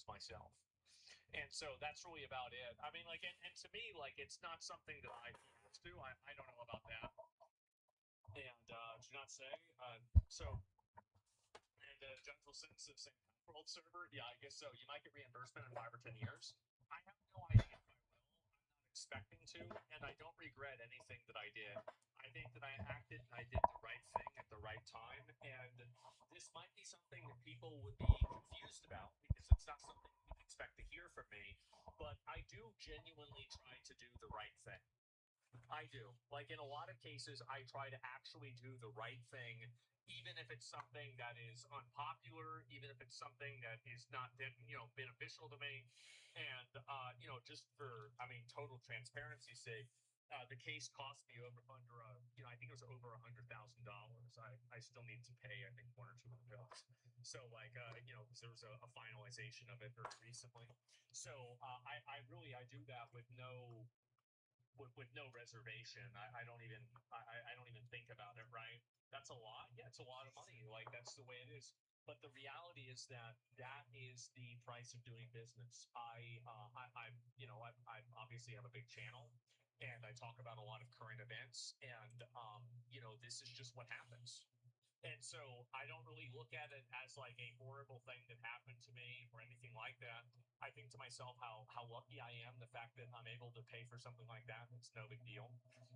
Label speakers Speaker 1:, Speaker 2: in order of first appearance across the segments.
Speaker 1: as myself. And so that's really about it. I mean, like, and to me, like, it's not something that I have to. I don't know about that. And do not say. So, and Gentle Sense of St. World server, yeah, I guess so. You might get reimbursement in 5 or 10 years. I have no idea if I will. I'm not expecting to, and I don't regret anything that I did. I think that I acted and I did the right thing at the right time, and this might be something that people would be confused about because it's not something you expect to hear from me. But I do genuinely try to do the right thing. I do. Like in a lot of cases, I try to actually do the right thing, even if it's something that is unpopular, even if it's something that is not, beneficial to me. And, just for, I mean, total transparency's sake, the case cost me I think it was over $100,000. I still need to pay, I think, one or two of the bills. So, like, because there was a finalization of it very recently. So, I do that with no reservation. I don't even think about it. Right? That's a lot. Yeah, it's a lot of money. Like that's the way it is. But the reality is that that is the price of doing business. I obviously have a big channel, and I talk about a lot of current events, and this is just what happens. And so I don't really look at it as like a horrible thing that happened to me or anything like that. I think to myself how lucky I am, the fact that I'm able to pay for something like that. It's no big deal.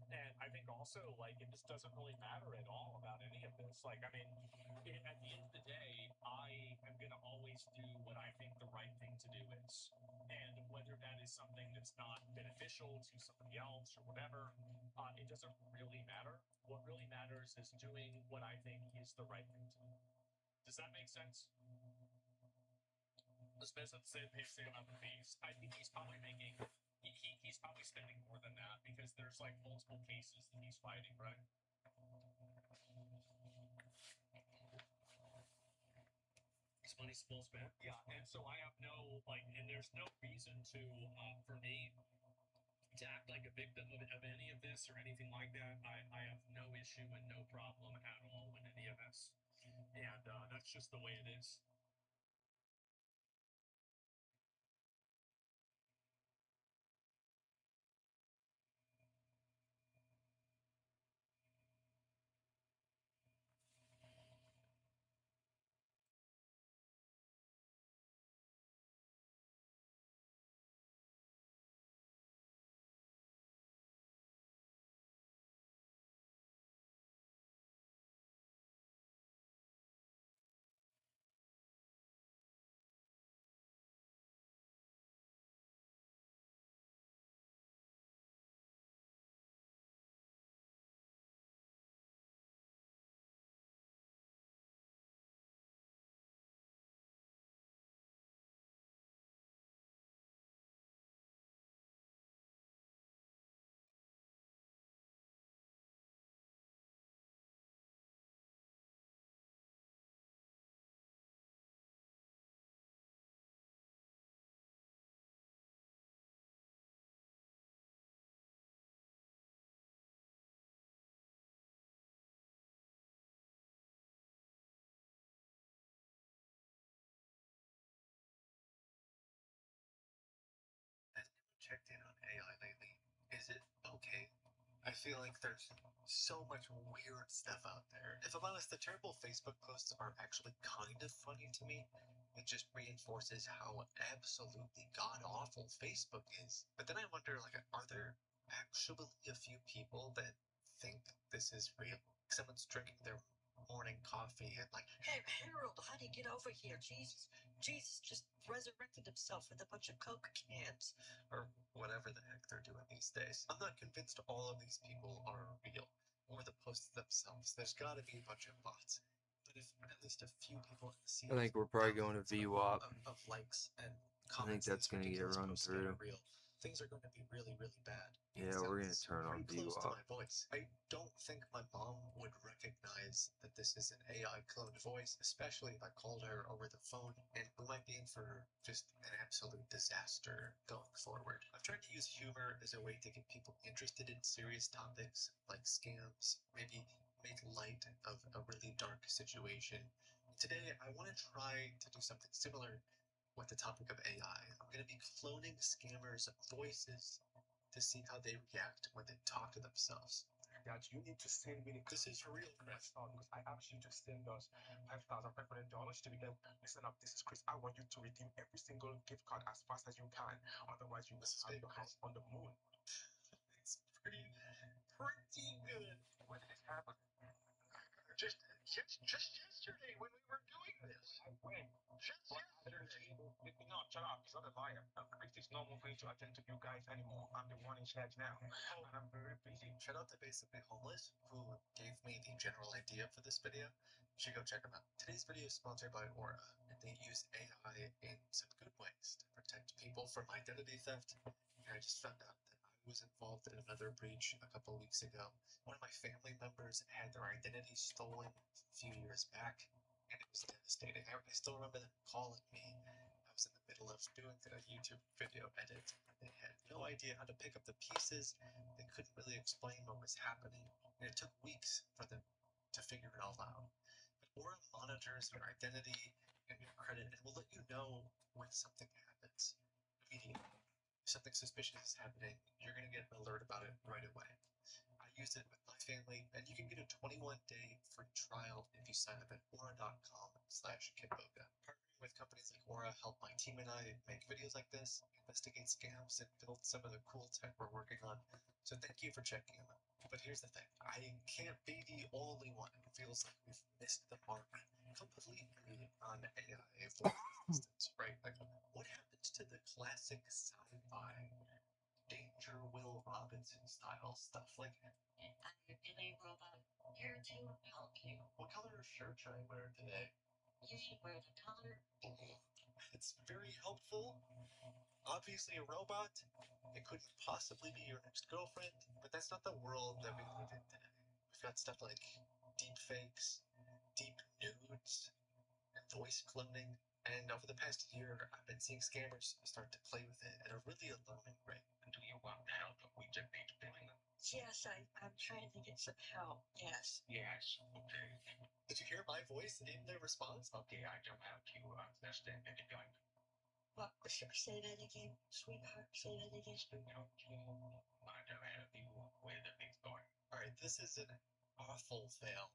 Speaker 1: And I think also like it just doesn't really matter at all about any of this. Like I mean, at the end of the day, I am gonna always do what I think the right thing to do is. And whether that is something that's not beneficial to somebody else or whatever, it doesn't really matter. What really matters is doing what I think is the right thing to do. Does that make sense? This business pays him on the fees. I think he's probably making. He's probably spending more than that because there's like multiple cases that he's fighting, right? His money's full spent. Yeah, and so I have no like, and there's no reason to for me to act like a victim of any of this or anything like that. I have no issue and no problem at all with any of this, and that's just the way it is.
Speaker 2: Has anyone checked in on AI lately? Is it okay? I feel like there's so much weird stuff out there. If I'm honest, the terrible Facebook posts are actually kind of funny to me. It just reinforces how absolutely god awful Facebook is. But then I wonder, like, are there actually a few people that think this is real? Someone's drinking their morning coffee and like, hey Harold, honey, get over here. Jesus just resurrected himself with a bunch of Coke cans or whatever the heck they're doing these days. I'm not convinced all of these people are real, or the posts themselves. There's gotta be a bunch of bots. But if at least a few people see
Speaker 3: I think we're probably going to VWAP.
Speaker 2: of likes and
Speaker 3: I think
Speaker 2: comments
Speaker 3: that's
Speaker 2: these
Speaker 3: going to get
Speaker 2: ridiculous
Speaker 3: run
Speaker 2: posts get
Speaker 3: through.
Speaker 2: are real, things are going to be really, really bad.
Speaker 3: Yeah, we're going to turn on
Speaker 2: Close to
Speaker 3: VWAP.
Speaker 2: my voice. I don't think my mom would recognize that this is an AI cloned voice, especially if I called her over the phone, and we might be in for just an absolute disaster going forward. I've tried to use humor as a way to get people interested in serious topics like scams, maybe make light of a really dark situation. Today, I want to try to do something similar with the topic of AI. I'm going to be cloning scammers' voices to see how they react when they talk to themselves.
Speaker 4: That you need to send me the
Speaker 2: This is real,
Speaker 4: Chris. Because I asked you to send us $5,500 to be like, listen up, this is Chris. I want you to redeem every single gift card as fast as you can. Otherwise, you will
Speaker 2: This is
Speaker 4: have
Speaker 2: big,
Speaker 4: your
Speaker 2: Chris.
Speaker 4: house on the moon.
Speaker 2: It's pretty good.
Speaker 4: When did this happen?
Speaker 2: Just yesterday when we were doing this.
Speaker 4: When?
Speaker 2: Just yesterday.
Speaker 4: No, shut up. He's not a liar. It's normal for you to attend to you guys anymore. I'm the one in charge now. And I'm very busy.
Speaker 2: Shout out to Basically Homeless, who gave me the general idea for this video. You should go check them out. Today's video is sponsored by Aura, and they use AI in some good ways to protect people from identity theft. And I just found out that I was involved in another breach a couple weeks ago. One of my family members had their identity stolen a few years back, and it was devastating. I still remember them calling me. I was in the middle of doing a YouTube video edit, and they had no idea how to pick up the pieces. They couldn't really explain what was happening, and it took weeks for them to figure it all out. But Aura monitors your identity and your credit and will let you know when something happens immediately. If something suspicious is happening, you're going to get an alert about it right away. I used it with my family, and you can get a 21-day free trial if you sign up at aura.com/kitboga. Partnering with companies like Aura help my team and I make videos like this, investigate scams, and build some of the cool tech we're working on. So thank you for checking them out. But here's the thing, I can't be the only one who feels like we've missed the mark completely on AI for instance, right? Like, what happens to the classic sci-fi Danger Will Robinson style stuff? Like,
Speaker 5: I'm a robot here to help you.
Speaker 2: what color shirt should I wear today?
Speaker 5: You should wear the color blue.
Speaker 2: It's very helpful. Obviously, a robot. It couldn't possibly be your next girlfriend, but that's not the world that we live in today. We've got stuff like deep fakes, deep nudes, and voice cloning. And over the past year, I've been seeing scammers start to play with it at a really alarming rate.
Speaker 4: Do you want help? We just need to doing it.
Speaker 5: Yes, I'm trying to get some help. Yes.
Speaker 4: Yes, okay.
Speaker 2: Did you hear my voice in the response?
Speaker 4: Okay, I can help you understand anything.
Speaker 5: What? Say that again, sweetheart. Say that again.
Speaker 4: I can help you where the thing's going.
Speaker 2: Alright, this is an awful fail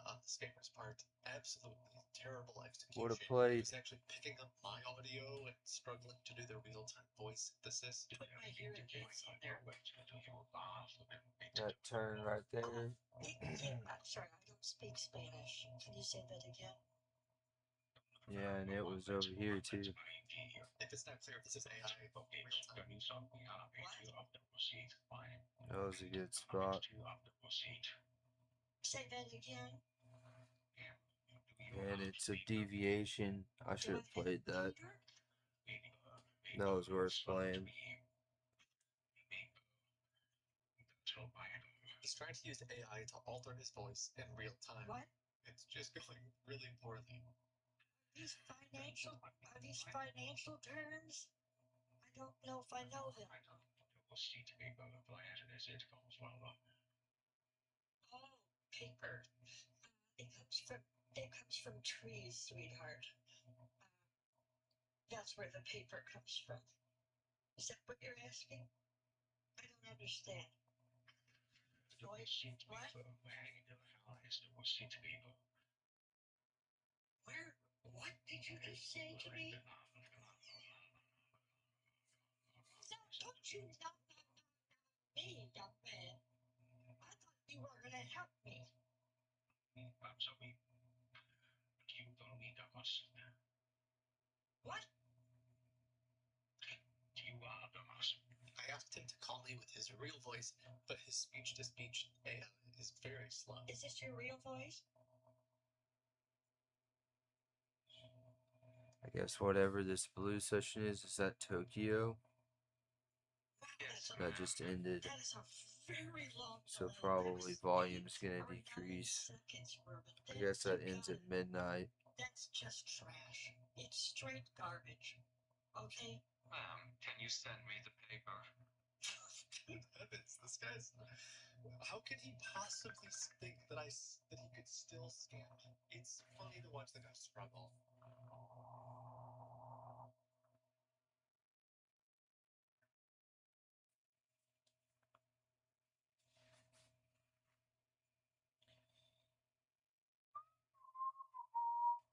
Speaker 2: on the scammer's part. Absolutely terrible execution.
Speaker 3: What a play.
Speaker 2: He's actually picking up my audio and struggling to do the real-time voice synthesis.
Speaker 5: Put my hearing aids on there.
Speaker 3: That turn right there.
Speaker 5: I'm sorry, I don't speak Spanish. Can you say that again?
Speaker 3: Yeah, and it was over here too.
Speaker 2: If it's not clear, this is AI real-time.
Speaker 3: That was a good spot.
Speaker 5: Say that again.
Speaker 3: And it's a deviation. I should have played that. That was worth playing.
Speaker 2: He's trying to use AI to alter his voice in real time.
Speaker 5: What?
Speaker 2: It's just going really poorly.
Speaker 5: Are these financial terms? I don't know if I know them. Oh, paper. It comes from trees, sweetheart. That's where the paper comes from. Is that what you're asking? I don't understand. What? Where? What did you just say to me? No, don't you knock me, young man. I thought you were gonna help me. What?
Speaker 2: I asked him to call me with his real voice, but his speech-to-speech AI is very slow.
Speaker 5: Is this your real voice?
Speaker 3: I guess whatever this blue session is that Tokyo? That just ended.
Speaker 5: That is a very long
Speaker 3: So
Speaker 5: delay.
Speaker 3: probably
Speaker 5: That was
Speaker 3: volume's gonna
Speaker 5: 49
Speaker 3: decrease.
Speaker 5: seconds, Ruben.
Speaker 3: I guess that ends
Speaker 5: You
Speaker 3: at midnight.
Speaker 5: That's just trash. It's straight garbage. Okay?
Speaker 4: Can you send me the paper?
Speaker 2: Good heavens, this guy's... How can he possibly think that he could still scam? It's funny to watch the guy struggle.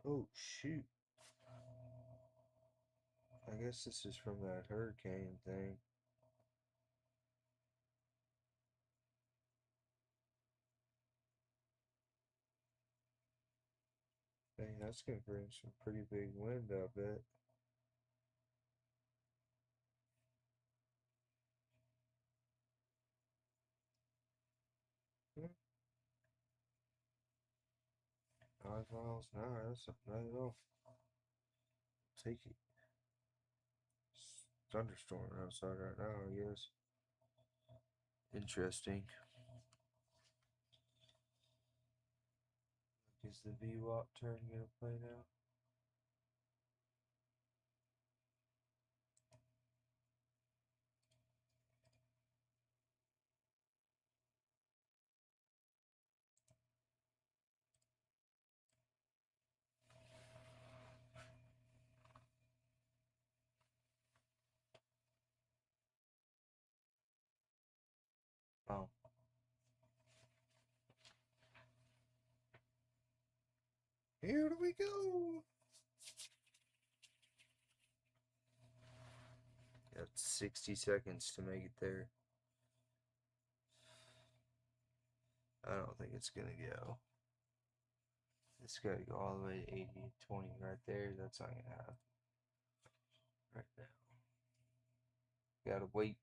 Speaker 3: Oh shoot. I guess this is from that hurricane thing. Dang, that's gonna bring some pretty big wind, I bet. Hmm, 5 miles an hour, that's not at all. Take it. It's thunderstorm outside right now, I guess. Interesting. Is the VWAP turn gonna play now? Oh, here we go. Got 60 seconds to make it there. I don't think it's gonna go. It's gotta go all the way to 80 to 20 right there. That's not gonna happen right now. Gotta wait.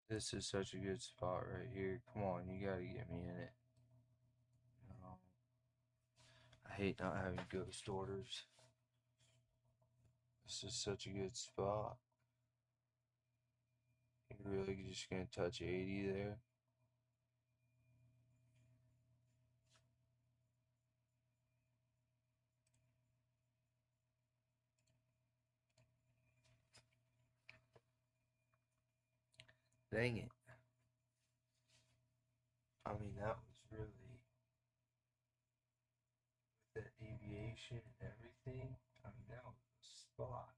Speaker 3: This is such a good spot right here. Come on, you gotta get me in it. No. I hate not having ghost orders. This is such a good spot. You're really just gonna touch 80 there? Dang it. I mean, that was really, with that deviation and everything, I mean, that was a spot.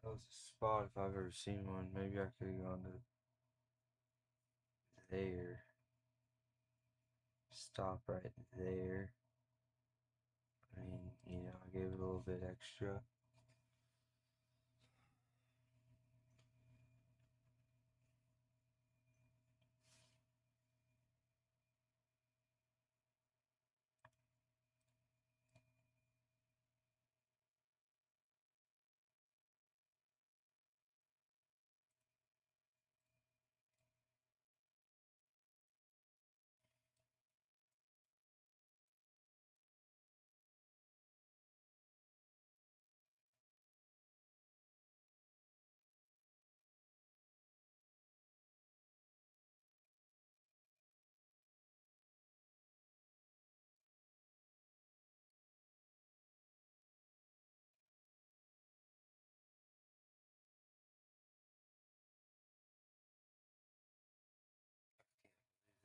Speaker 3: That was a spot if I've ever seen one. Maybe I could have gone to there. Stop right there. I mean, I gave it a little bit extra.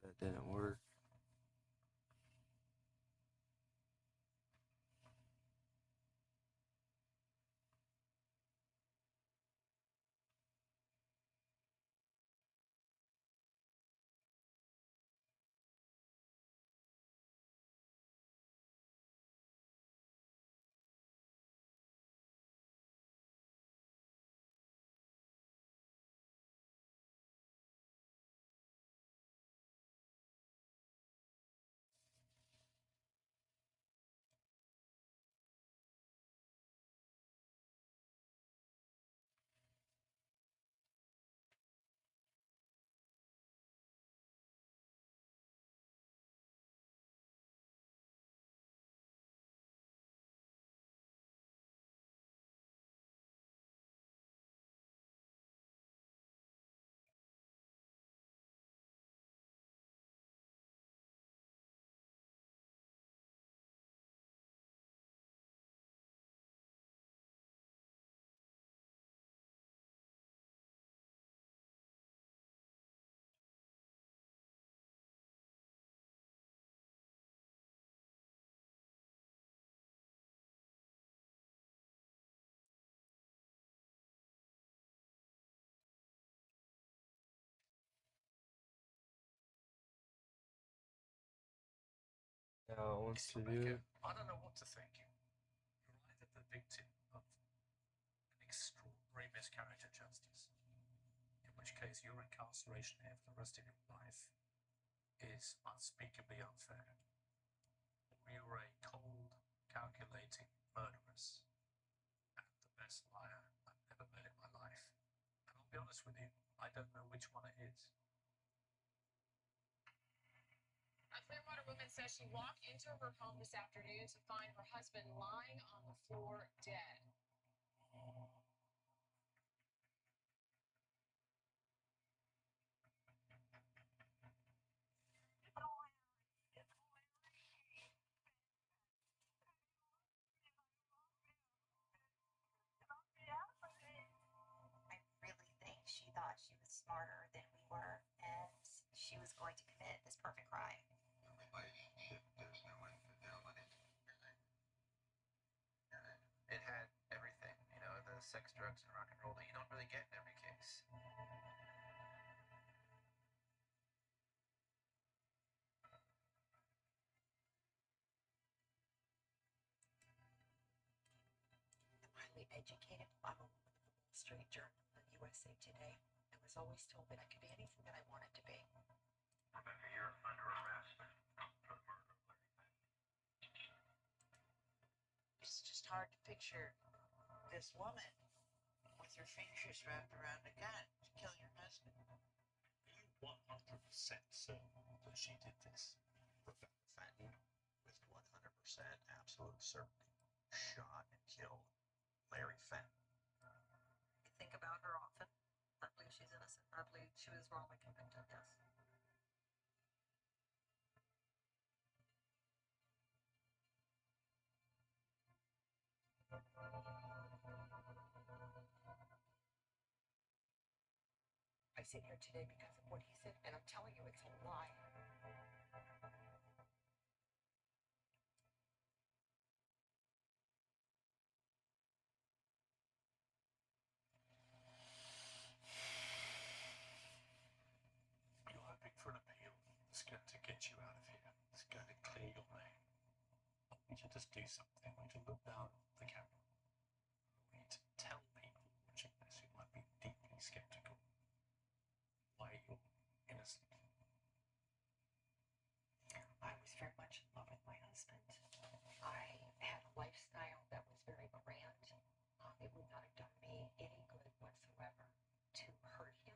Speaker 3: That didn't work. Now it wants to do.
Speaker 1: I don't know what to think. You're either the victim of an extraordinary miscarriage of justice, in which case your incarceration here for the rest of your life is unspeakably unfair, or you're a cold, calculating murderess and the best liar I've ever met in my life. And I'll be honest with you, I don't know which one it is.
Speaker 6: A Clearwater woman says she walked into her home this afternoon to find her husband lying on the floor dead.
Speaker 7: I really think she thought she was smarter than we were, and she was going to commit this perfect crime.
Speaker 2: Relationship, there's no infidelity. It had everything, the sex, drugs, and rock and roll that you don't really get in every case.
Speaker 7: I'm highly educated. I'm a woman of the Wall Street Journal and USA Today. I was always told that I could be anything that I wanted to be.
Speaker 2: Rebecca, you're under arrest for the murder of Larry Fenton.
Speaker 5: It's just hard to picture this woman with her fingers wrapped around a gun to kill your husband.
Speaker 1: Are you 100% certain that she did this?
Speaker 2: Rebecca Fenton, with 100% absolute certainty, shot and killed Larry Fenton.
Speaker 7: I think about her often. I believe she's innocent. I believe she was wrongly convicted, yes.
Speaker 6: sit here today because of what he said, and I'm telling you, it's a lie.
Speaker 4: You're hoping for an appeal that's going to get you out of here. It's going to clear your name. I want you to just do something. I want you to look down the camera. I want you to tell people watching this who might be deeply skeptical why you're innocent.
Speaker 6: I was very much in love with my husband. I had a lifestyle that was very grand. It would not have done me any good whatsoever to hurt him.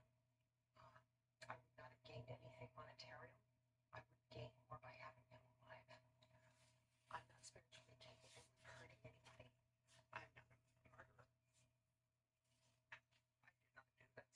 Speaker 6: I would not have gained anything monetarily. I would gain more by having him alive. I'm not spiritually capable of hurting anybody. I'm not a murderer. I did not do this.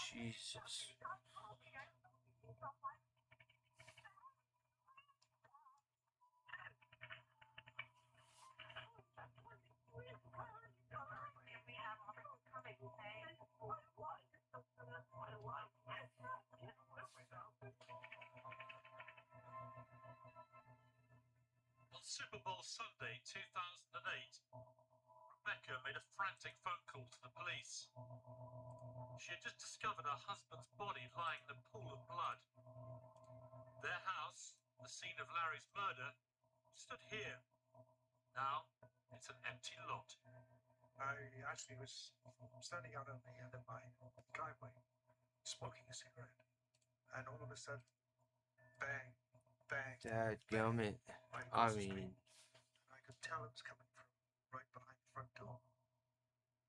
Speaker 3: Jesus.
Speaker 4: On Super Bowl Sunday 2008, Rebecca made a frantic phone call to the police. She had just discovered her husband's body lying in a pool of blood. Their house, the scene of Larry's murder, stood here. Now it's an empty lot.
Speaker 8: I actually was standing out on the end of my driveway, smoking a cigarette, and all of a sudden, bang, bang,
Speaker 3: Dadgummit.
Speaker 8: right
Speaker 3: I
Speaker 8: across the street.
Speaker 3: mean,
Speaker 8: I could tell it was coming from right behind the front door.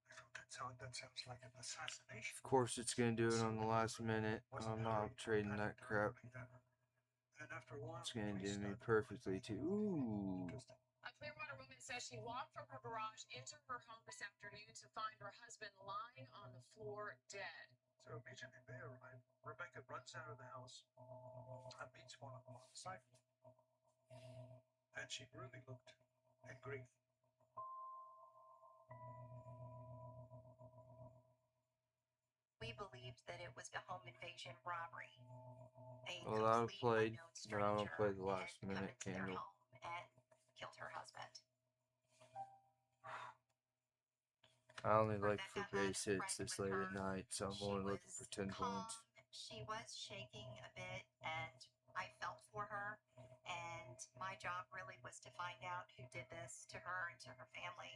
Speaker 8: I thought that sounds like an assassination.
Speaker 3: of course it's gonna do it on the last minute. I'm not trading that crap.
Speaker 8: And after a while,
Speaker 3: It's gonna
Speaker 8: police
Speaker 3: do me
Speaker 8: started
Speaker 3: perfectly too. Ooh.
Speaker 8: interesting.
Speaker 6: A Clearwater woman says she walked from her garage into her home this afternoon to find her husband lying on the floor dead.
Speaker 8: So immediately they arrive. Rebecca runs out of the house and meets one of them on the sidewalk. And she really looked in grief.
Speaker 7: We believed that it was a home invasion robbery. A
Speaker 3: Well, that
Speaker 7: complete
Speaker 3: played,
Speaker 7: unknown
Speaker 3: but I'm gonna
Speaker 7: stranger
Speaker 3: play the
Speaker 7: had
Speaker 3: last
Speaker 7: come
Speaker 3: minute
Speaker 7: into their
Speaker 3: candle.
Speaker 7: home and killed her husband.
Speaker 3: I only like
Speaker 7: Rebecca
Speaker 3: for bass
Speaker 7: had a
Speaker 3: hits
Speaker 7: friend
Speaker 3: this
Speaker 7: with
Speaker 3: late
Speaker 7: her.
Speaker 3: at night, so I'm
Speaker 7: She
Speaker 3: only looking for
Speaker 7: was
Speaker 3: 10
Speaker 7: calm.
Speaker 3: points.
Speaker 7: She was shaking a bit, and I felt for her. And my job really was to find out who did this to her and to her family.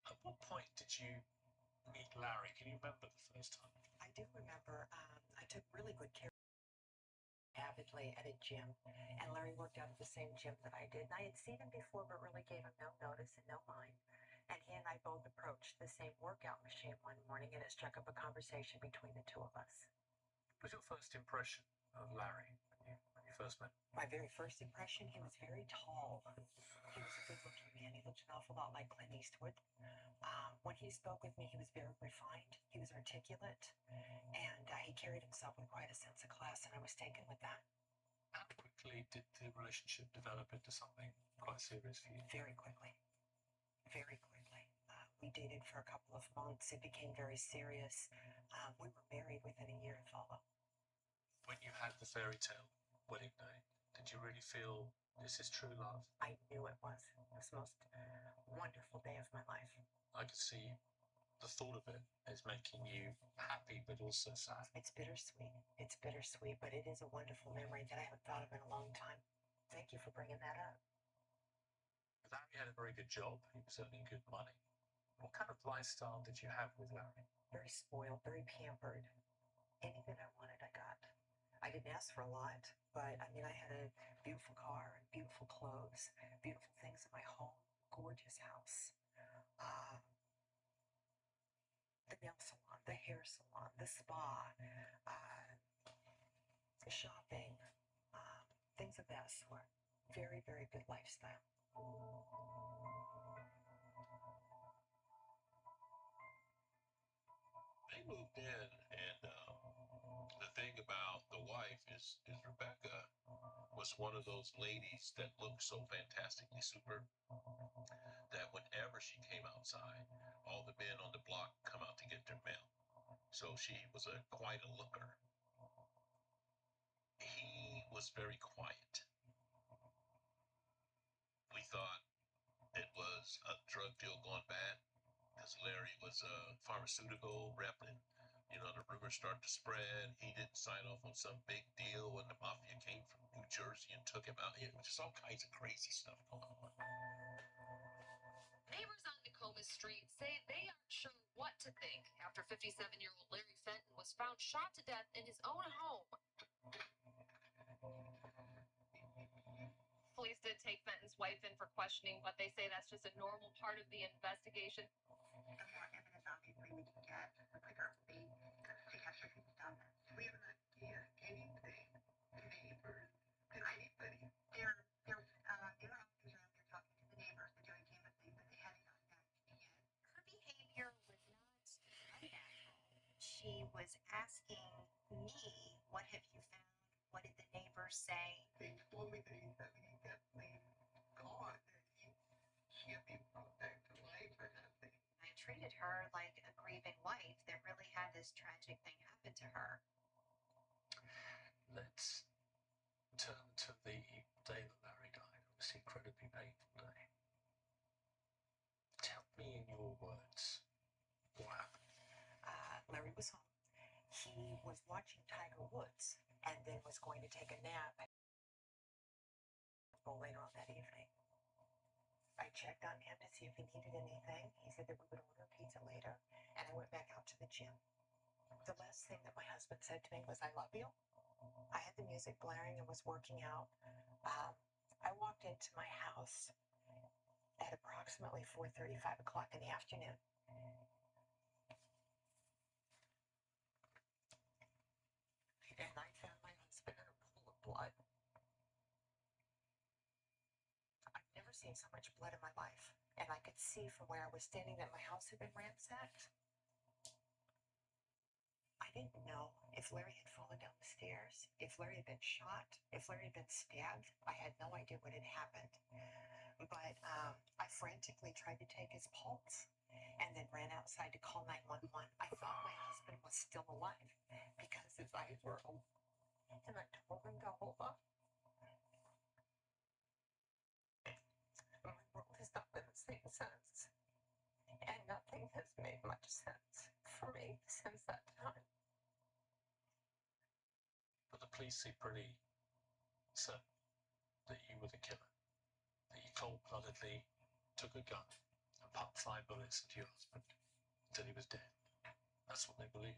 Speaker 4: At what point did you meet Larry? Can you remember the first time?
Speaker 6: I do remember I took really good care avidly at a gym, and Larry worked out at the same gym that I did. And I had seen him before, but really gave him no notice and no mind. And he and I both approached the same workout machine one morning, and it struck up a conversation between the two of us.
Speaker 4: What was your first impression of Larry when you first met him?
Speaker 6: My very first impression, he was very tall. He was a good-looking man. He looked an awful lot like Clint Eastwood. When he spoke with me, he was very refined. He was articulate, and he carried himself with quite a sense of class, and I was taken with that.
Speaker 4: How quickly did the relationship develop into something quite serious for you?
Speaker 6: Very quickly. Very quickly. We dated for a couple of months. It became very serious. We were married within a year to follow.
Speaker 4: When you had the fairy tale wedding day, did you really feel this is true love?
Speaker 6: I knew it was. It was the most wonderful day of my life.
Speaker 4: I could see the thought of it is making you happy but also sad.
Speaker 6: It's bittersweet. It's bittersweet, but it is a wonderful memory that I haven't thought of in a long time. Thank you for bringing that up.
Speaker 4: Larry had a very good job. He was earning good money. What kind of lifestyle did you have with Larry?
Speaker 6: Very spoiled, very pampered. Anything I wanted, I got. I didn't ask for a lot, but I mean, I had a beautiful car, beautiful clothes, beautiful things in my home, gorgeous house. The nail salon, the hair salon, the spa, shopping, things of that sort. Very, very good lifestyle.
Speaker 9: They moved in, and the thing about the wife is Rebecca was one of those ladies that looked so fantastically super that whenever she came outside, all the men on the block come out to get their mail. So she was quite a looker. He was very quiet. We thought it was a drug deal gone bad because Larry was a pharmaceutical rep, and the rumors started to spread. He didn't sign off on some big deal when the mafia came from New Jersey and took him out. It was just all kinds of crazy stuff going on.
Speaker 10: Neighbors on Tacoma Street say they aren't sure what to think after 57-year-old Larry Fenton was found shot to death in his own home. Police did take Fenton's wife in for questioning, but they say that's just a normal part of the investigation.
Speaker 5: The more evidence obviously we can get, the quicker they capture who's done this. Do we have an idea, anything, the neighbors, to anybody? They're officers are out there talking to the neighbors, they're doing canvassing, but they haven't gotten back yet. Her behavior was not unnatural. She was asking me, what have you found? What did the neighbors say?
Speaker 2: They told me that he's definitely gone, that he can't be brought back to life or nothing.
Speaker 7: I treated her like a grieving wife that really had this tragic thing happen to her.
Speaker 4: Let's turn to the day that Larry died. It was an incredibly painful day. Tell me in your words what happened.
Speaker 6: Larry was home. He was watching Tiger Woods and then was going to take a nap later on that evening. I checked on him to see if he needed anything. He said that we would order pizza later, and I went back out to the gym. The last thing that my husband said to me was, "I love you." I had the music blaring and was working out. I walked into my house at approximately 4:30, 5 o'clock in the afternoon. And I found my husband in a pool of blood. I've never seen so much blood in my life. And I could see from where I was standing that my house had been ransacked. I didn't know if Larry had fallen down the stairs, if Larry had been shot, if Larry had been stabbed. I had no idea what had happened. But I frantically tried to take his pulse and then ran outside to call 911. I thought my husband was still alive because his eyes were open. And I told him to hold up. My world has not been the same since. And nothing has made much sense for me since that time.
Speaker 4: But the police seem pretty certain that you were the killer. That you cold-bloodedly took a gun and pumped 5 bullets into your husband until he was dead. That's what they believe.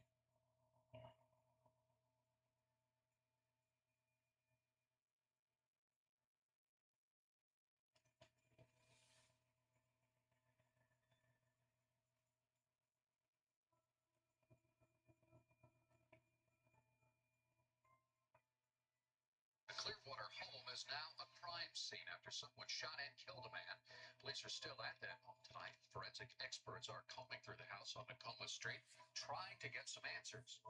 Speaker 10: The Clearwater home is now a crime scene after someone shot and killed a man. Police are still at that home tonight. Forensic experts are combing through the house on Tacoma Street, trying to get some answers.